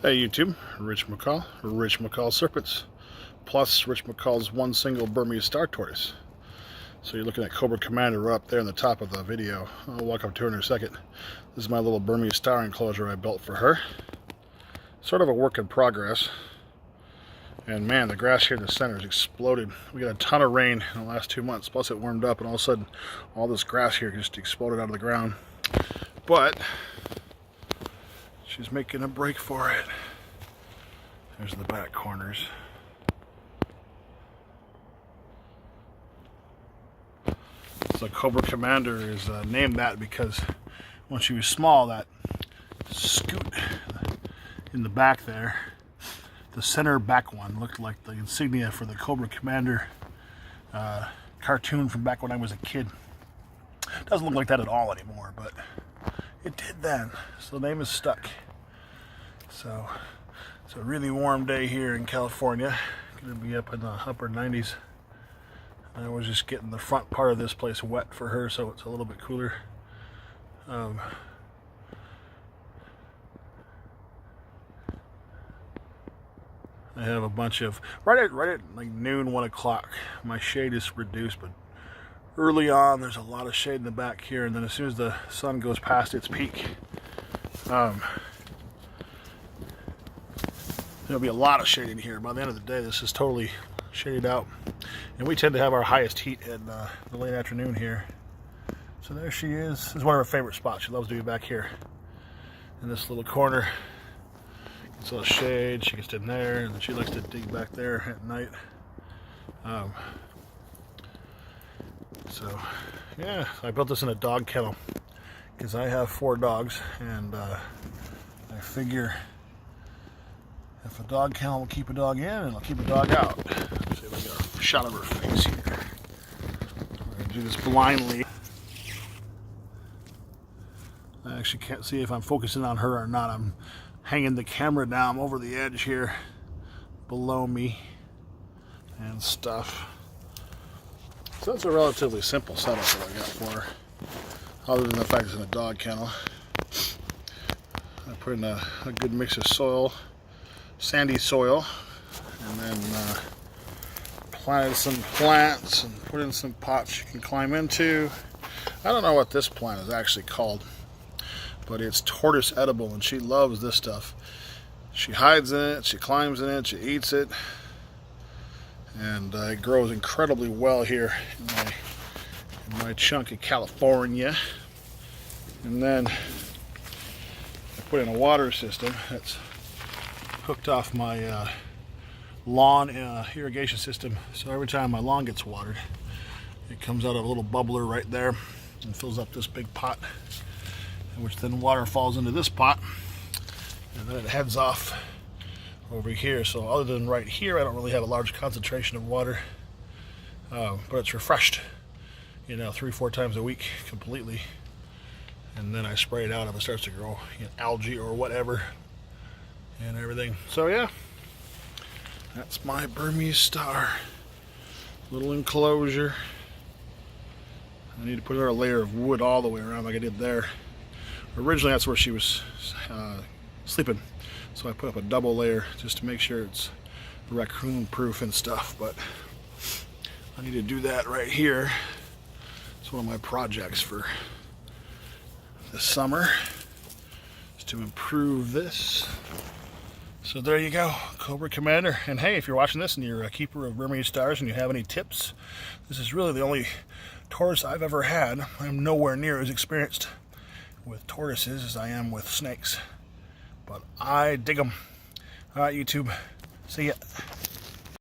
Hey YouTube, Rich McCall Serpents, plus Rich McCall's one single Burmese star tortoise. So you're looking at Cobra Commander up there in the top of the video. I'll walk up to her in a second. This is my little Burmese star enclosure I built for her. Sort of a work in progress. And man, the grass here in the center has exploded. We got a ton of rain in the last 2 months, plus it warmed up and all of a sudden all this grass here just exploded out of the ground. But she's making a break for it. There's the back corners. So Cobra Commander is named that because when she was small, that scoot in the back there, the center back one looked like the insignia for the Cobra Commander cartoon from back when I was a kid. Doesn't look like that at all anymore, but it did then. So the name is stuck. So it's a really warm day here in California. Gonna be up in the upper 90s. I was just getting the front part of this place wet for her, so it's a little bit cooler. I have a bunch of right at like noon, 1 o'clock. My shade is reduced, but early on there's a lot of shade in the back here, and then as soon as the sun goes past its peak, there'll be a lot of shade in here. By the end of the day, this is totally shaded out, and we tend to have our highest heat in the late afternoon here. So there she is. This is one of her favorite spots. She loves to be back here in this little corner. Gets a little shade. She gets in there, and then she likes to dig back there at night. So yeah, I built this in a dog kennel because I have 4 dogs, and I figure if a dog kennel will keep a dog in, it'll keep a dog out. Let's see if we get a shot of her face here. I'm going to do this blindly. I actually can't see if I'm focusing on her or not. I'm hanging the camera down over the edge here below me and stuff. So that's a relatively simple setup that I got for her, other than the fact it's in a dog kennel. I put in a good mix of soil, sandy soil, and then planted some plants and put in some pots she can climb into. I don't know what this plant is actually called, but it's tortoise edible, and she loves this stuff. She hides in it, she climbs in it, she eats it, and it grows incredibly well here in my chunk of California. And then I put in a water system that's hooked off my lawn irrigation system, so every time my lawn gets watered, it comes out of a little bubbler right there and fills up this big pot, which then water falls into this pot, and then it heads off over here. So other than right here, I don't really have a large concentration of water, but it's refreshed, 3-4 times a week completely, and then I spray it out if it starts to grow algae or whatever and everything. So yeah, that's my Burmese star little enclosure. I need to put her a layer of wood all the way around like I did there. Originally that's where she was sleeping, so I put up a double layer just to make sure it's raccoon proof and stuff, but I need to do that right here. It's one of my projects for this summer, is to improve this. So there you go, Cobra Commander. And hey, if you're watching this and you're a keeper of Burmese stars and you have any tips, this is really the only tortoise I've ever had. I'm nowhere near as experienced with tortoises as I am with snakes, but I dig them. All right, YouTube, see ya.